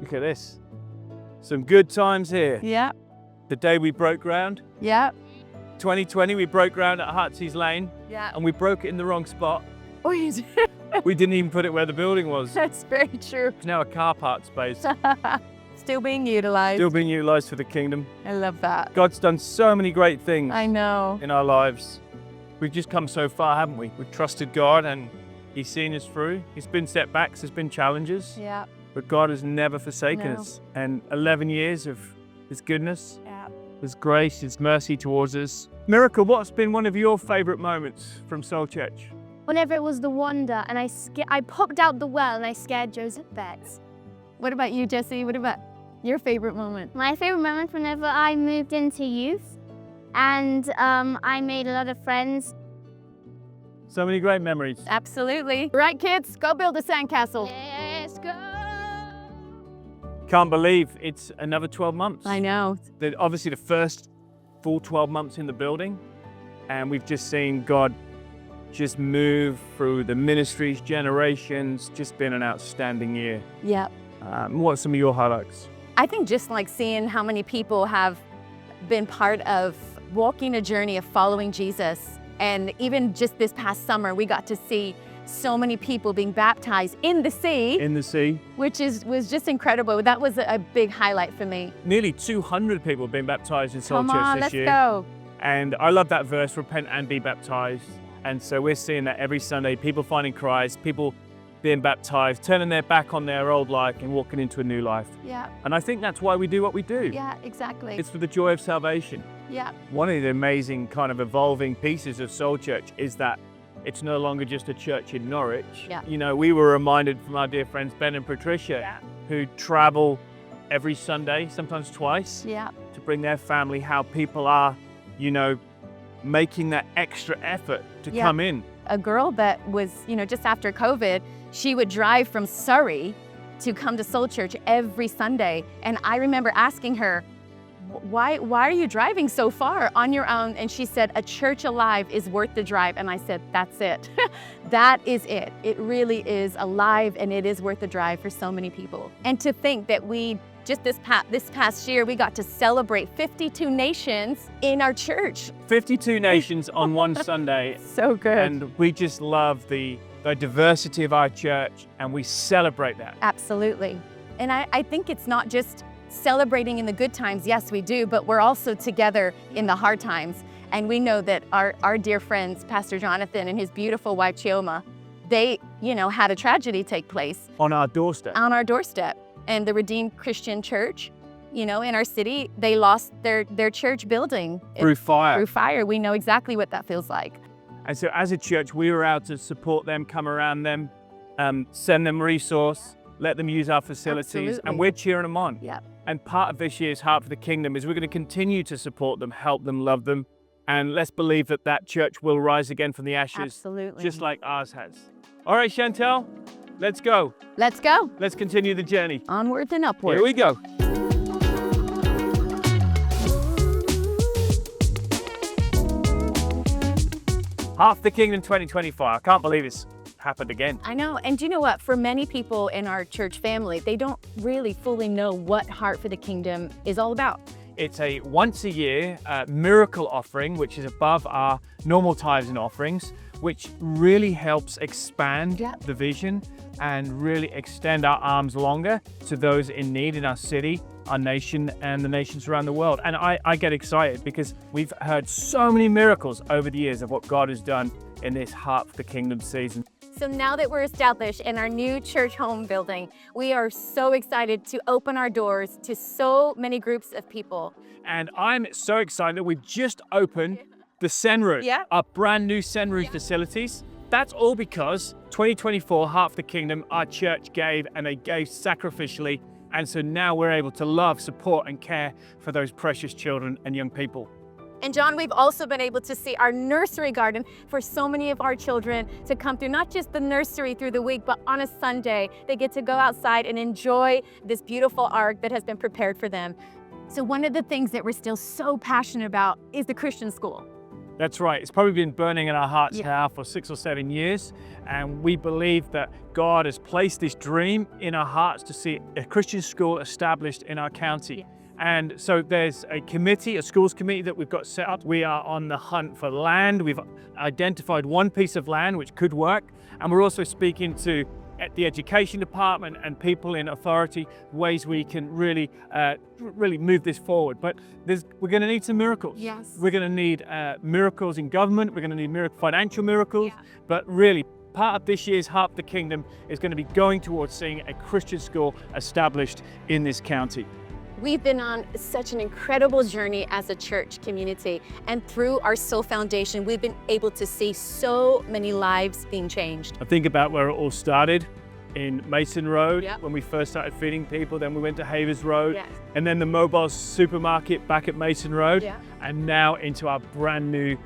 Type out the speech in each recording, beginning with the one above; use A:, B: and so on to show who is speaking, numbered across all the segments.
A: Look at this. Some good times here.
B: Yeah.
A: The day we broke ground,
B: Yeah.
A: 2020, we broke ground at Heartsease Lane,
B: Yeah.
A: and we broke it in the wrong spot.
B: Oh, you did.
A: We didn't even put it where the building was.
B: That's very true.
A: It's now a car park space,
B: Still being utilized.
A: still being utilized for the kingdom.
B: I love that.
A: God's done so many great things
B: I know.
A: in our lives. We've just come so far, haven't we? We've trusted God and He's seen us through. There's been setbacks, there's been challenges,
B: Yeah.
A: but God has never forsaken
B: No.
A: us. And 11 years of His goodness,
B: Yeah.
A: His grace, His mercy towards us. Miracle, what's been one of your favorite moments from Soul Church?
C: Whenever it was the wonder and I popped out the well and I scared Joseph Betts.
B: What about you, Jesse? What about your favorite moment?
C: My favorite moment whenever I moved into youth and I made a lot of friends.
A: So many great memories.
B: Absolutely. Right, kids, go build a sandcastle.
C: Let's go.
A: Can't believe it's another 12 months.
B: I know.
A: Obviously the first full 12 months in the building, and we've just seen God just move through the ministries, generations, just been an outstanding year.
B: Yeah.
A: What are some of your highlights?
B: I think just like seeing how many people have been part of walking a journey of following Jesus. And even just this past summer, we got to see so many people being baptized in the sea,
A: In the sea.
B: which was just incredible. That was a big highlight for me.
A: Nearly 200 people have been baptized in Soul
B: Come
A: Church
B: on,
A: this
B: let's
A: year.
B: go.
A: And I love that verse, repent and be baptized. And so we're seeing that every Sunday, people finding Christ, people being baptized, turning their back on their old life and walking into a new life.
B: Yeah,
A: And I think that's why we do what we do.
B: yeah, exactly.
A: It's for the joy of salvation.
B: Yeah,
A: One of the amazing kind of evolving pieces of Soul Church is that it's no longer just a church in Norwich.
B: Yeah.
A: You know, we were reminded from our dear friends Ben and Patricia,
B: Yeah.
A: who travel every Sunday, sometimes twice,
B: yeah,
A: to bring their family, how people are, you know, making that extra effort to
B: Yeah.
A: come in.
B: a girl that was, just after COVID, she would drive from Surrey to come to Soul Church every Sunday. And I remember asking her, why are you driving so far on your own? And she said, a church alive is worth the drive. And I said, that's it. That is it. It really is alive and it is worth the drive for so many people. And to think that we just this past year, we got to celebrate 52 nations in our church.
A: 52 nations on one Sunday.
B: So good.
A: And we just love the diversity of our church, and we celebrate that.
B: Absolutely. And I think it's not just celebrating in the good times, yes, we do, but we're also together in the hard times. And we know that our dear friends, Pastor Jonathan and his beautiful wife, Chioma, they, had a tragedy take place
A: On our doorstep.
B: on our doorstep. And the Redeemed Christian Church, in our city, they lost their church building.
A: Through fire.
B: Through fire. We know exactly what that feels like.
A: And so as a church, we were out to support them, come around them, send them resource, let them use our facilities,
B: Absolutely.
A: and we're cheering them on.
B: Yeah.
A: And part of this year's Heart for the Kingdom is we're going to continue to support them, help them, love them, and let's believe that that church will rise again from the ashes,
B: Absolutely.
A: just like ours has. All right, Chantel, let's go.
B: Let's go.
A: Let's continue the journey.
B: Onwards and upwards.
A: Here we go. Heart for the Kingdom 2024. I can't believe it's happened again.
B: I know. And do you know what? For many people in our church family, they don't really fully know what Heart for the Kingdom is all about.
A: It's a once a year miracle offering, which is above our normal tithes and offerings, which really helps expand
B: Yeah.
A: the vision and really extend our arms longer to those in need in our city, our nation, and the nations around the world. And I get excited because we've heard so many miracles over the years of what God has done in this Heart for the Kingdom season.
B: So now that we're established in our new church home building, we are so excited to open our doors to so many groups of people.
A: And I'm so excited that we've just opened the Senru,
B: Yeah.
A: our brand new Senru facilities. That's all because 2024 Heart for the Kingdom, our church gave, and they gave sacrificially. And so now we're able to love, support, and care for those precious children and young people.
B: And John, we've also been able to see our nursery garden for so many of our children to come through, not just the nursery through the week, but on a Sunday, they get to go outside and enjoy this beautiful ark that has been prepared for them. So one of the things that we're still so passionate about is the Christian school.
A: That's right. It's probably been burning in our hearts
B: Yeah.
A: now for 6 or 7 years. And we believe that God has placed this dream in our hearts to see a Christian school established in our county.
B: Yeah.
A: And so there's a committee, a schools committee that we've got set up. We are on the hunt for land. We've identified one piece of land which could work. And we're also speaking to the education department and people in authority, ways we can really move this forward. But we're going to need some miracles.
B: Yes.
A: We're going to need miracles in government. We're going to need financial miracles.
B: Yeah.
A: But really, part of this year's Heart of the Kingdom is going to be going towards seeing a Christian school established in this county.
B: We've been on such an incredible journey as a church community, and through our Soul Foundation, we've been able to see so many lives being changed.
A: I think about where it all started in Mason Road,
B: Yep.
A: when we first started feeding people. Then we went to Havers Road,
B: Yes.
A: and then the mobile supermarket back at Mason Road,
B: Yeah.
A: and now into our brand new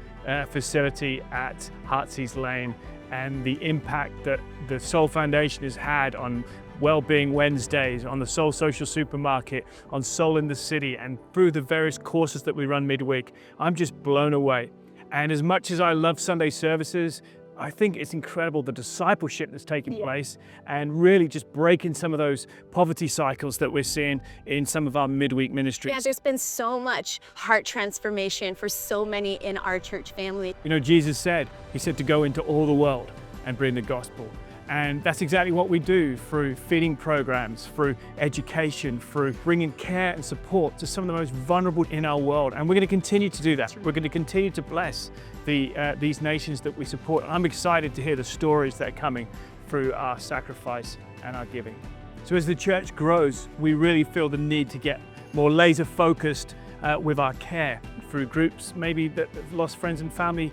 A: facility at Heartsease Lane, and the impact that the Soul Foundation has had on Wellbeing Wednesdays, on the Soul Social Supermarket, on Soul in the City, and through the various courses that we run midweek. I'm just blown away. And as much as I love Sunday services, I think it's incredible the discipleship that's taking
B: Yeah.
A: place, and really just breaking some of those poverty cycles that we're seeing in some of our midweek ministries.
B: Yeah, there's been so much heart transformation for so many in our church family.
A: You know, Jesus said, he said to go into all the world and bring the gospel. And that's exactly what we do through feeding programs, through education, through bringing care and support to some of the most vulnerable in our world. And we're going to continue to do that. We're going to continue to bless these nations that we support. I'm excited to hear the stories that are coming through our sacrifice and our giving. So as the church grows, we really feel the need to get more laser focused with our care through groups maybe that have lost friends and family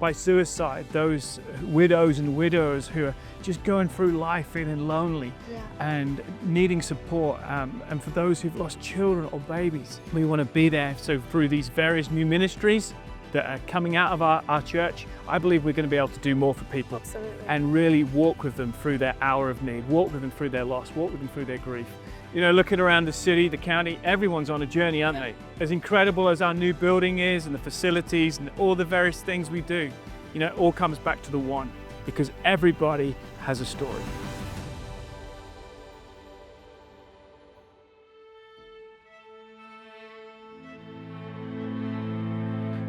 A: by suicide, those widows and widowers who are just going through life feeling lonely and needing support, and for those who've lost children or babies. We want to be there. So through these various new ministries that are coming out of our church, I believe we're going to be able to do more for people.
B: Absolutely.
A: And really walk with them through their hour of need, walk with them through their loss, walk with them through their grief. You know, looking around the city, the county, everyone's on a journey, aren't they? As incredible as our new building is and the facilities and all the various things we do, you know, it all comes back to the one, because everybody has a story.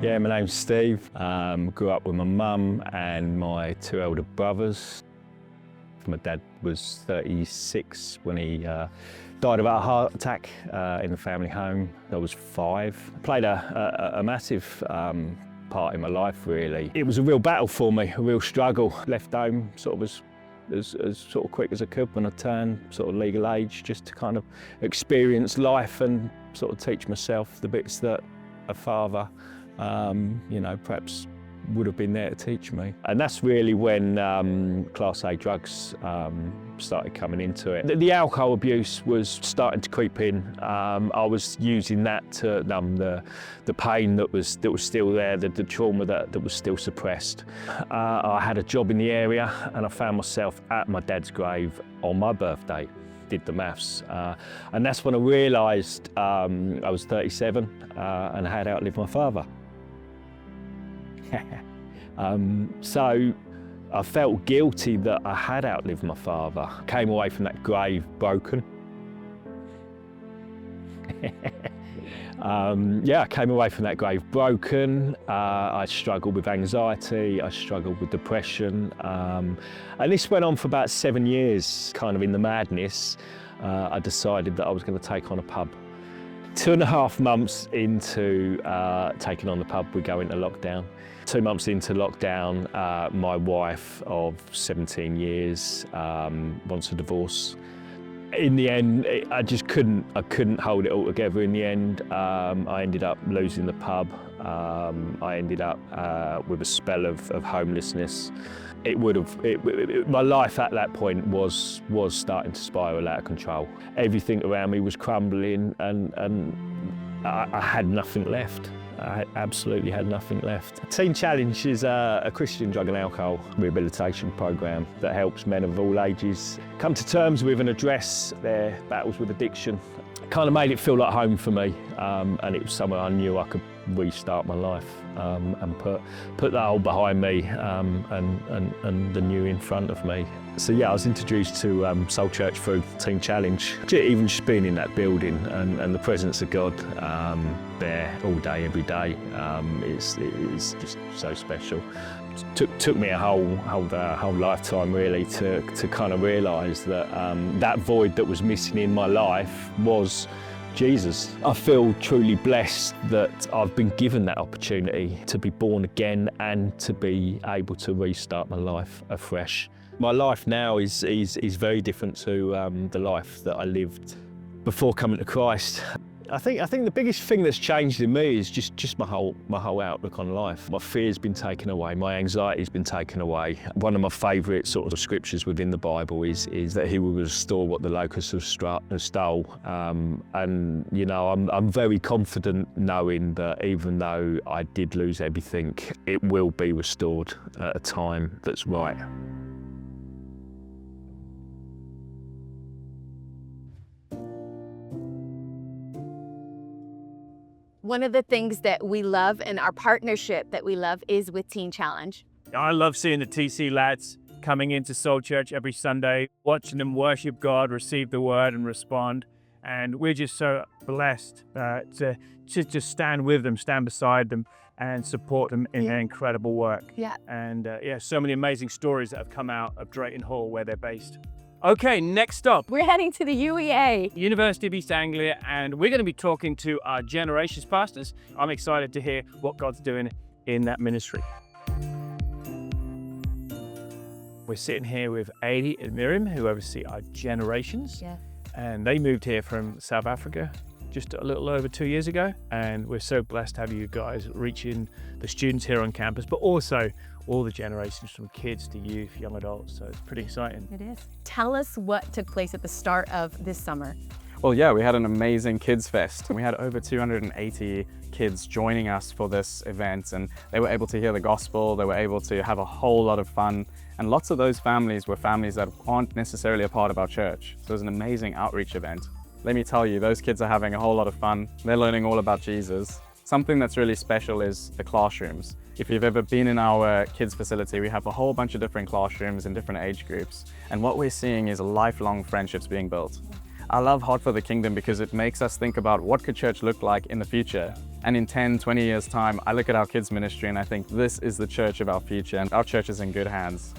D: Yeah, my name's Steve. Grew up with my mum and my 2 elder brothers. My dad was 36 when he died of a heart attack in the family home. I was 5. Played a massive part in my life, really. It was a real battle for me, a real struggle. Left home sort of as sort of quick as I could when I turned sort of legal age, just to kind of experience life and sort of teach myself the bits that a father, you know, perhaps would have been there to teach me. And that's really when Class A drugs started coming into it. The alcohol abuse was starting to creep in. I was using that to numb the pain that was still there, the trauma that was still suppressed. I had a job in the area and I found myself at my dad's grave on my birthday. Did the maths, and that's when I realised I was 37 and I had outlived my father. So I felt guilty that I had outlived my father. Came away from that grave broken. I came away from that grave broken. I struggled with anxiety, I struggled with depression, and this went on for about 7 years. Kind of in the madness, I decided that I was going to take on a pub. 2.5 months into taking on the pub, we go into lockdown. 2 months into lockdown, my wife of 17 years wants a divorce. In the end, I couldn't hold it all together in the end. I ended up losing the pub. I ended up with a spell of homelessness. My life at that point was starting to spiral out of control. Everything around me was crumbling and I had nothing left. I absolutely had nothing left. Teen Challenge is a Christian drug and alcohol rehabilitation program that helps men of all ages come to terms with and address their battles with addiction. It kind of made it feel like home for me, and it was somewhere I knew I could restart my life and put that old behind me and the new in front of me. So yeah, I was introduced to Soul Church through Teen Challenge. Even just being in that building and the presence of God there all day, every day, it's just so special. Took me a whole lifetime really to kind of realise that that void that was missing in my life was Jesus. I feel truly blessed that I've been given that opportunity to be born again and to be able to restart my life afresh. My life now is very different to the life that I lived before coming to Christ. I think the biggest thing that's changed in me is just my whole outlook on life. My fear's been taken away, my anxiety's been taken away. One of my favourite sort of scriptures within the Bible is that He will restore what the locusts have stole. And you know, I'm very confident knowing that even though I did lose everything, it will be restored at a time that's right.
B: One of the things that we love and our partnership that we love is with Teen Challenge.
A: I love seeing the TC lads coming into Soul Church every Sunday, watching them worship God, receive the word and respond. And we're just so blessed to just stand with them, stand beside them and support them in their incredible work.
B: Yeah.
A: And so many amazing stories that have come out of Drayton Hall where they're based. Okay, next up,
B: We're heading to the UEA.
A: University of East Anglia, and we're going to be talking to our generations pastors. I'm excited to hear what God's doing in that ministry. We're sitting here with Adi and Miriam, who oversee our generations.
B: Yeah.
A: And they moved here from South Africa just a little over 2 years ago. And we're so blessed to have you guys reaching the students here on campus, but also all the generations from kids to youth, young adults. So it's pretty exciting.
B: It is. Tell us what took place at the start of this summer.
E: Well, yeah, we had an amazing Kids Fest. We had over 280 kids joining us for this event, and they were able to hear the gospel, they were able to have a whole lot of fun, and lots of those families were families that aren't necessarily a part of our church. So it was an amazing outreach event. Let me tell you, those kids are having a whole lot of fun. They're learning all about Jesus. Something that's really special is the classrooms. If you've ever been in our kids facility, we have a whole bunch of different classrooms in different age groups. And what we're seeing is lifelong friendships being built. I love Heart for the Kingdom because it makes us think about what could church look like in the future. And in 10, 20 years time, I look at our kids ministry and I think this is the church of our future, and our church is in good hands.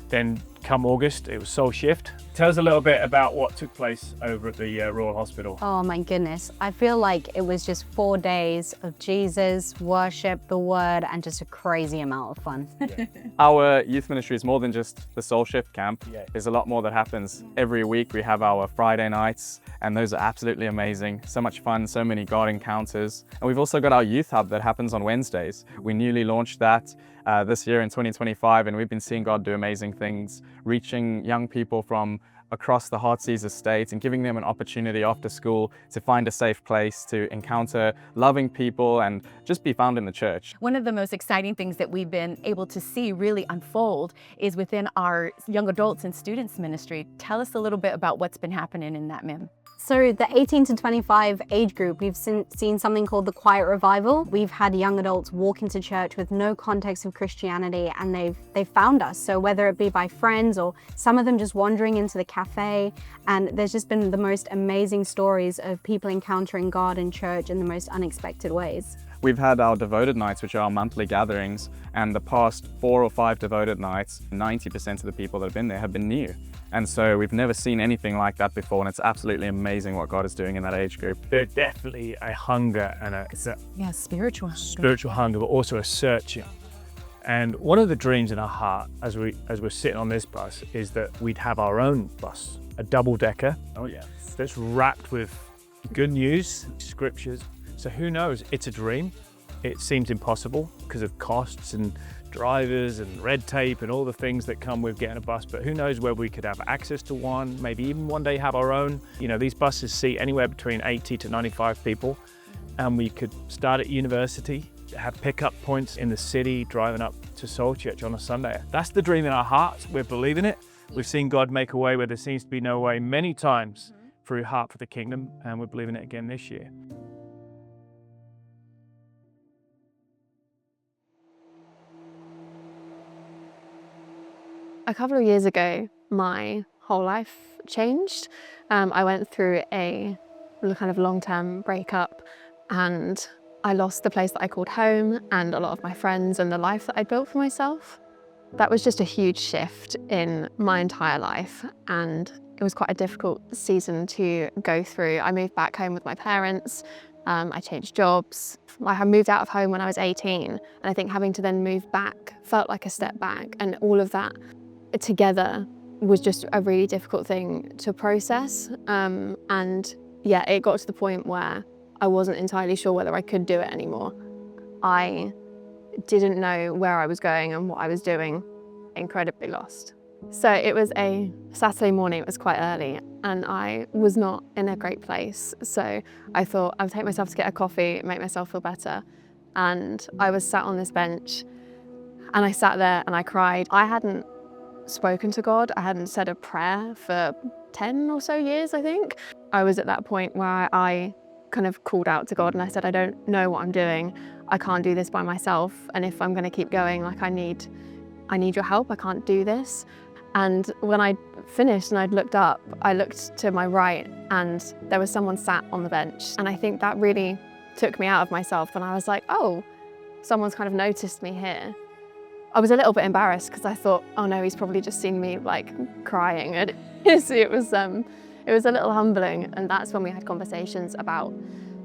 A: Then come August, it was Soul Shift. Tell us a little bit about what took place over at the Royal Hospital.
F: Oh my goodness. I feel like it was just 4 days of Jesus, worship, the word, and just a crazy amount of fun.
A: Yeah.
E: Our youth ministry is more than just the Soul Shift camp.
A: Yeah.
E: There's a lot more that happens. Every week we have our Friday nights, and those are absolutely amazing. So much fun, so many God encounters. And we've also got our youth hub that happens on Wednesdays. We newly launched that this year in 2025, and we've been seeing God do amazing things, reaching young people from across the Heartsease estate and giving them an opportunity after school to find a safe place to encounter loving people and just be found in the church.
B: One of the most exciting things that we've been able to see really unfold is within our young adults and students ministry. Tell us a little bit about what's been happening in that, Mim.
F: So the 18 to 25 age group, we've seen something called the Quiet Revival. We've had young adults walk into church with no context of Christianity, and they've found us. So whether it be by friends or some of them just wandering into the cafe, and there's just been the most amazing stories of people encountering God in church in the most unexpected ways.
E: We've had our devoted nights, which are our monthly gatherings, and the past 4 or 5 devoted nights, 90% of the people that have been there have been new. And so we've never seen anything like that before, and it's absolutely amazing what God is doing in that age group.
A: There's definitely a hunger and a
B: Spiritual
A: hunger, but also a searching. And one of the dreams in our heart as we're sitting on this bus is that we'd have our own bus, a double-decker. Oh yeah. That's wrapped with good news, scriptures. So who knows? It's a dream. It seems impossible because of costs and drivers and red tape and all the things that come with getting a bus, but who knows where we could have access to one, maybe even one day have our own. You know, these buses seat anywhere between 80 to 95 people, and we could start at university, have pickup points in the city, driving up to Soul Church on a Sunday. That's the dream in our hearts. We're believing it. We've seen God make a way where there seems to be no way many times through Heart for the Kingdom, and we're believing it again this year.
G: A couple of years ago, my whole life changed. I went through a kind of long-term breakup, and I lost the place that I called home and a lot of my friends and the life that I'd built for myself. That was just a huge shift in my entire life, and it was quite a difficult season to go through. I moved back home with my parents. I changed jobs. I moved out of home when I was 18, and I think having to then move back felt like a step back, and all of that together was just a really difficult thing to process. And yeah, it got to the point where I wasn't entirely sure whether I could do it anymore. I didn't know where I was going and what I was doing, incredibly lost. So it was a Saturday morning, it was quite early, and I was not in a great place. So I thought I would take myself to get a coffee, make myself feel better. And I was sat on this bench, and I sat there and I cried. I hadn't spoken to God, I hadn't said a prayer for 10 or so years, I think. I was at that point where I kind of called out to God and I said, I don't know what I'm doing. I can't do this by myself. And if I'm going to keep going, like I need your help. I can't do this. And when I finished and I'd looked up, I looked to my right and there was someone sat on the bench. And I think that really took me out of myself. And I was like, oh, someone's kind of noticed me here. I was a little bit embarrassed because I thought, oh no, he's probably just seen me like crying. And it was a little humbling. And that's when we had conversations about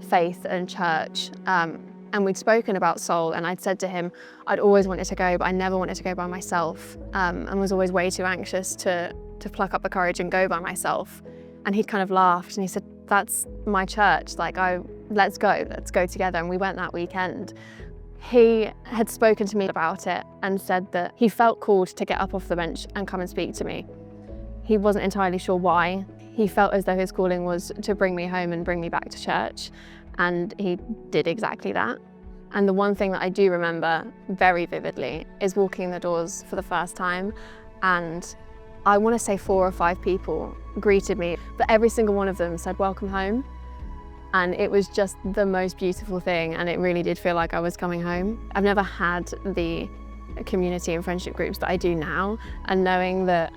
G: faith and church. And we'd spoken about Soul, and I'd said to him, I'd always wanted to go, but I never wanted to go by myself, and was always way too anxious to pluck up the courage and go by myself. And he'd kind of laughed and he said, that's my church, like let's go together. And we went that weekend. He had spoken to me about it and said that he felt called to get up off the bench and come and speak to me. He wasn't entirely sure why. He felt as though his calling was to bring me home and bring me back to church. And he did exactly that. And the one thing that I do remember very vividly is walking in the doors for the first time. And I want to say 4 or 5 people greeted me, but every single one of them said, welcome home. And it was just the most beautiful thing. And it really did feel like I was coming home. I've never had the community and friendship groups that I do now, and knowing that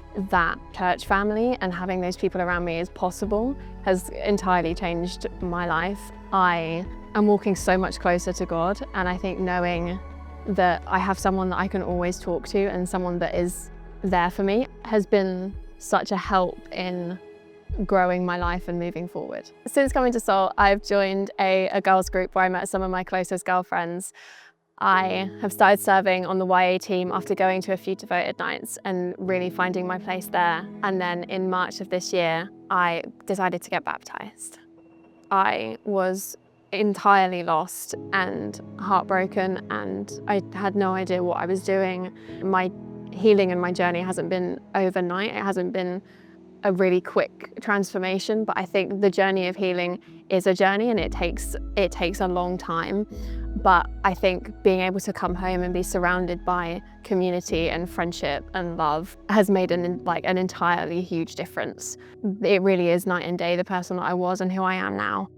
G: church family and having those people around me is possible has entirely changed my life. I am walking so much closer to God, and I think knowing that I have someone that I can always talk to and someone that is there for me has been such a help in growing my life and moving forward. Since coming to Soul, I've joined a girls group where I met some of my closest girlfriends. I have started serving on the YA team after going to a few devoted nights and really finding my place there. And then in March of this year, I decided to get baptized. I was entirely lost and heartbroken, and I had no idea what I was doing. My healing and my journey hasn't been overnight. It hasn't been a really quick transformation, but I think the journey of healing is a journey, and it takes a long time. But I think being able to come home and be surrounded by community and friendship and love has made an entirely huge difference. It really is night and day, the person that I was and who I am now.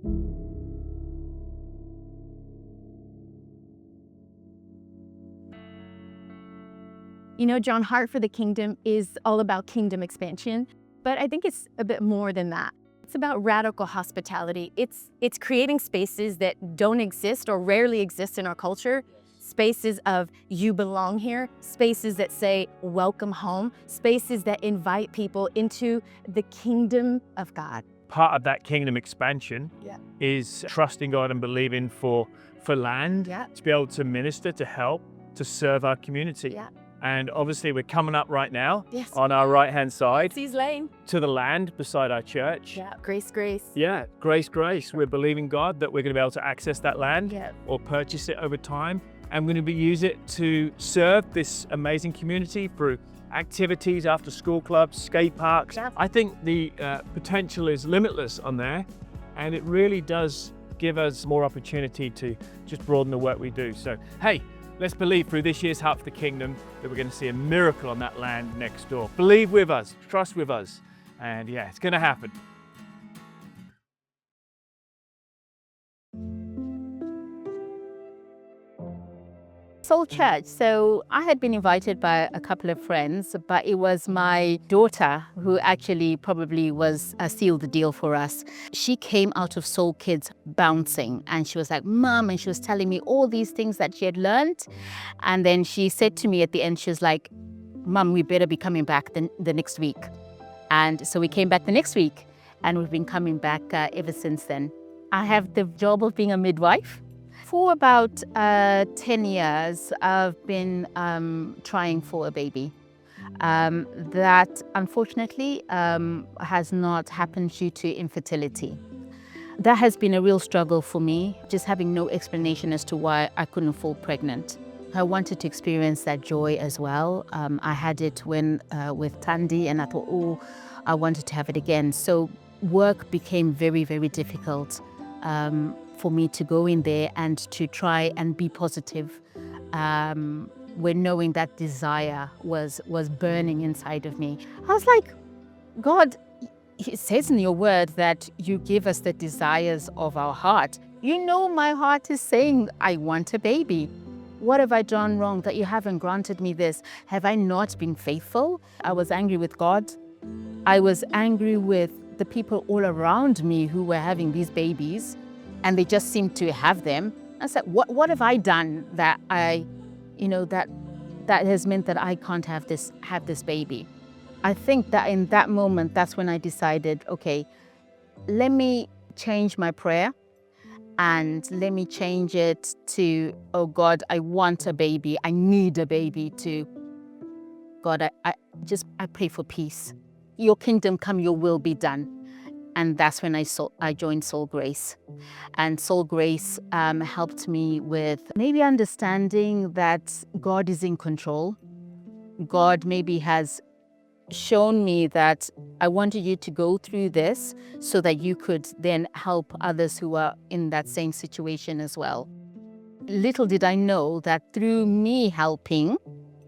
B: You know, John, Heart for the Kingdom is all about kingdom expansion, but I think it's a bit more than that. It's about radical hospitality. It's creating spaces that don't exist or rarely exist in our culture. Spaces of you belong here, spaces that say welcome home, spaces that invite people into the kingdom of God.
A: Part of that kingdom expansion is trusting God and believing for land, to be able to minister, to help, to serve our community. And obviously we're coming up right now on our right-hand side
B: C's Lane
A: to the land beside our church.
B: Grace, grace.
A: Yeah, grace. We're believing God that we're going to be able to access that land or purchase it over time. And we're going to use it to serve this amazing community through activities, after school clubs, skate parks. I think the potential is limitless on there, and it really does give us more opportunity to just broaden the work we do. So, hey, let's believe through this year's Heart for the Kingdom that we're going to see a miracle on that land next door. Believe with us, trust with us, and yeah, it's going to happen.
H: Soul Church. So I had been invited by a couple of friends, but it was my daughter who actually probably was sealed the deal for us. She came out of Soul Kids bouncing, and she was like, Mom, and she was telling me all these things that she had learned. And then she said to me at the end, she was like, Mom, we better be coming back the next week. And so we came back the next week, and we've been coming back ever since then. I have the job of being a midwife. For about 10 years, I've been trying for a baby. That unfortunately has not happened due to infertility. That has been a real struggle for me, just having no explanation as to why I couldn't fall pregnant. I wanted to experience that joy as well. I had it with Tandy, and I thought, oh, I wanted to have it again. So work became very, very difficult for me to go in there and to try and be positive when knowing that desire was burning inside of me. I was like, God, it says in your word that you give us the desires of our heart. You know my heart is saying, I want a baby. What have I done wrong that you haven't granted me this? Have I not been faithful? I was angry with God. I was angry with the people all around me who were having these babies, and they just seemed to have them. I said, what have I done that that has meant that I can't have this baby? I think that in that moment, that's when I decided, okay, let me change my prayer and let me change it to, oh God, I want a baby. I need a baby to, God, I pray for peace. Your kingdom come, your will be done. And that's when I joined Soul Grace. And Soul Grace helped me with maybe understanding that God is in control. God maybe has shown me that I wanted you to go through this so that you could then help others who are in that same situation as well. Little did I know that through me helping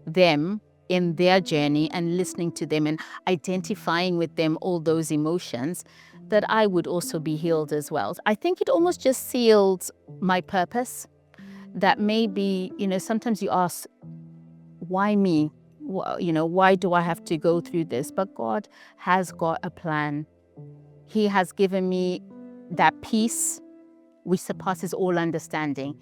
H: them in their journey and listening to them and identifying with them all those emotions, that I would also be healed as well. I think it almost just sealed my purpose. That maybe, sometimes you ask, why me? Why do I have to go through this? But God has got a plan. He has given me that peace which surpasses all understanding.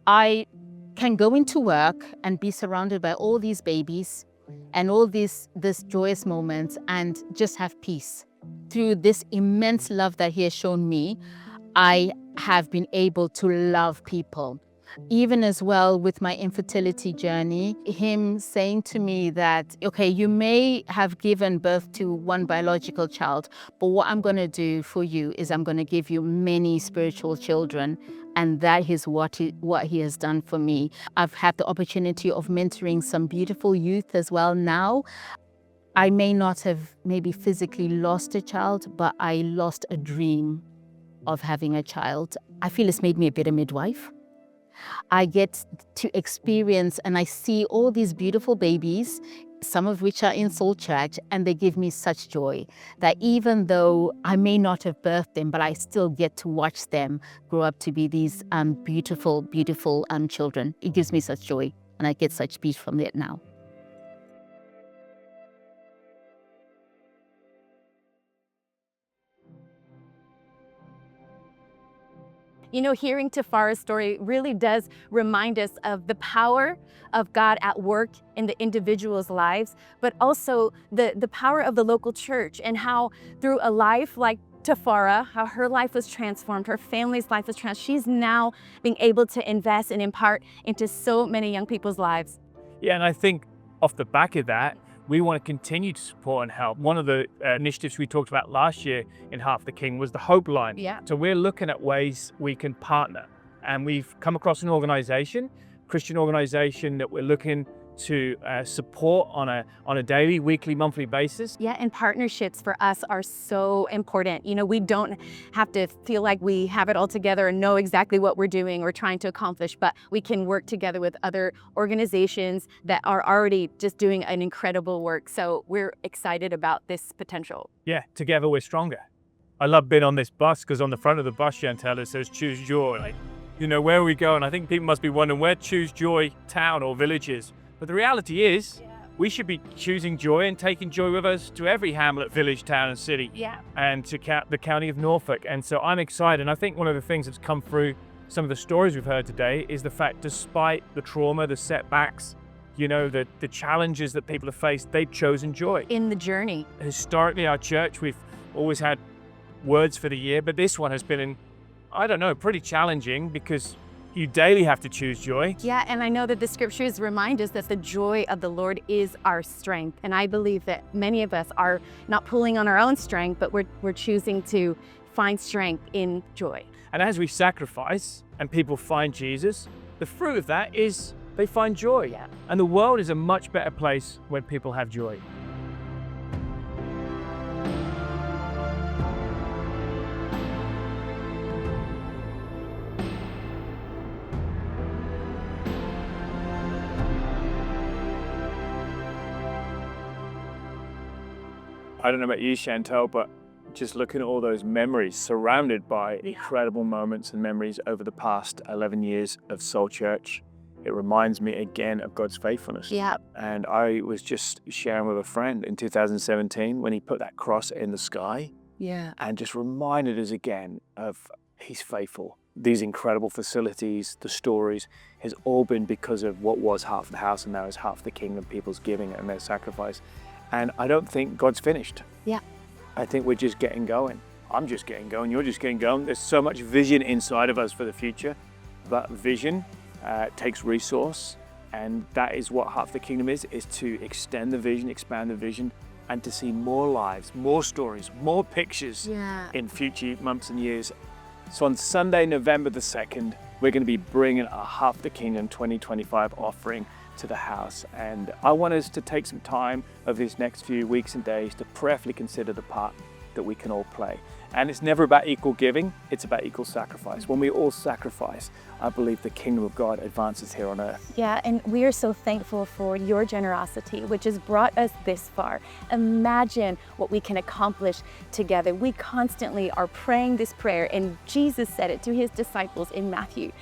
H: I can go into work and be surrounded by all these babies and all this joyous moments and just have peace. Through this immense love that He has shown me, I have been able to love people. Even as well with my infertility journey, Him saying to me that, okay, you may have given birth to one biological child, but what I'm going to do for you is I'm going to give you many spiritual children. And that is what He has done for me. I've had the opportunity of mentoring some beautiful youth as well now. I may not have maybe physically lost a child, but I lost a dream of having a child. I feel it's made me a better midwife. I get to experience and I see all these beautiful babies, some of which are in Soul Church, and they give me such joy that even though I may not have birthed them, but I still get to watch them grow up to be these beautiful, beautiful children. It gives me such joy, and I get such peace from it now.
B: Hearing Tafara's story really does remind us of the power of God at work in the individuals' lives, but also the power of the local church and how through a life like Tafara, how her life was transformed, her family's life was transformed. She's now being able to invest and impart into so many young people's lives.
A: Yeah, and I think off the back of that, we want to continue to support and help. One of the initiatives we talked about last year in Heart of the King was the Hope Line.
B: Yeah.
A: So we're looking at ways we can partner. And we've come across an organization, Christian organization, that we're looking to support on a daily, weekly, monthly basis.
B: Yeah, and partnerships for us are so important. We don't have to feel like we have it all together and know exactly what we're doing or trying to accomplish, but we can work together with other organizations that are already just doing an incredible work. So we're excited about this potential.
A: Yeah, together we're stronger. I love being on this bus because on the front of the bus, Chantel, it says choose joy. You know, where are we going? I think people must be wondering where Choose Joy town or village is. But the reality is, we should be choosing joy and taking joy with us to every hamlet, village, town, and city.
B: Yeah.
A: And to the county of Norfolk. And so I'm excited. And I think one of the things that's come through some of the stories we've heard today is the fact, despite the trauma, the setbacks, you know, the challenges that people have faced, they've chosen joy.
B: In the journey.
A: Historically, our church, we've always had words for the year, but this one has been, I don't know, pretty challenging because you daily have to choose joy.
B: Yeah, and I know that the scriptures remind us that the joy of the Lord is our strength. And I believe that many of us are not pulling on our own strength, but we're choosing to find strength in joy.
A: And as we sacrifice and people find Jesus, the fruit of that is they find joy.
B: Yeah.
A: And the world is a much better place when people have joy. I don't know about you, Chantel, but just looking at all those memories, surrounded by incredible moments and memories over the past 11 years of Soul Church, it reminds me again of God's faithfulness.
B: Yeah.
A: And I was just sharing with a friend in 2017 when he put that cross in the sky.
B: Yeah.
A: And just reminded us again of He's faithful. These incredible facilities, the stories, has all been because of what was half the house and now is half the kingdom, people's giving and their sacrifice. And I don't think God's finished.
B: Yeah.
A: I think we're just getting going. I'm just getting going. You're just getting going. There's so much vision inside of us for the future. But vision takes resource. And that is what half the kingdom is to extend the vision, expand the vision, and to see more lives, more stories, more pictures in future months and years. So on Sunday, November the 2nd, we're going to be bringing our Half the Kingdom 2025 offering to the house. And I want us to take some time over these next few weeks and days to prayerfully consider the part that we can all play. And it's never about equal giving, it's about equal sacrifice. When we all sacrifice, I believe the kingdom of God advances here on earth.
B: Yeah, and we are so thankful for your generosity, which has brought us this far. Imagine what we can accomplish together. We constantly are praying this prayer, and Jesus said it to his disciples in Matthew.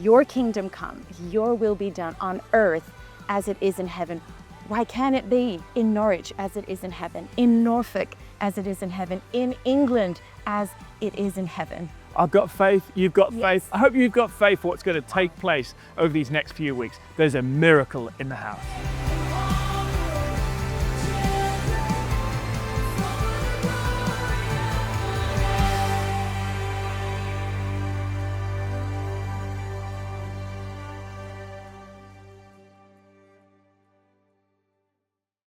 B: Your kingdom come, your will be done on earth as it is in heaven. Why can't it be in Norwich as it is in heaven, in Norfolk as it is in heaven, in England as it is in heaven?
A: I've got faith, you've got faith. I hope you've got faith for what's going to take place over these next few weeks. There's a miracle in the house.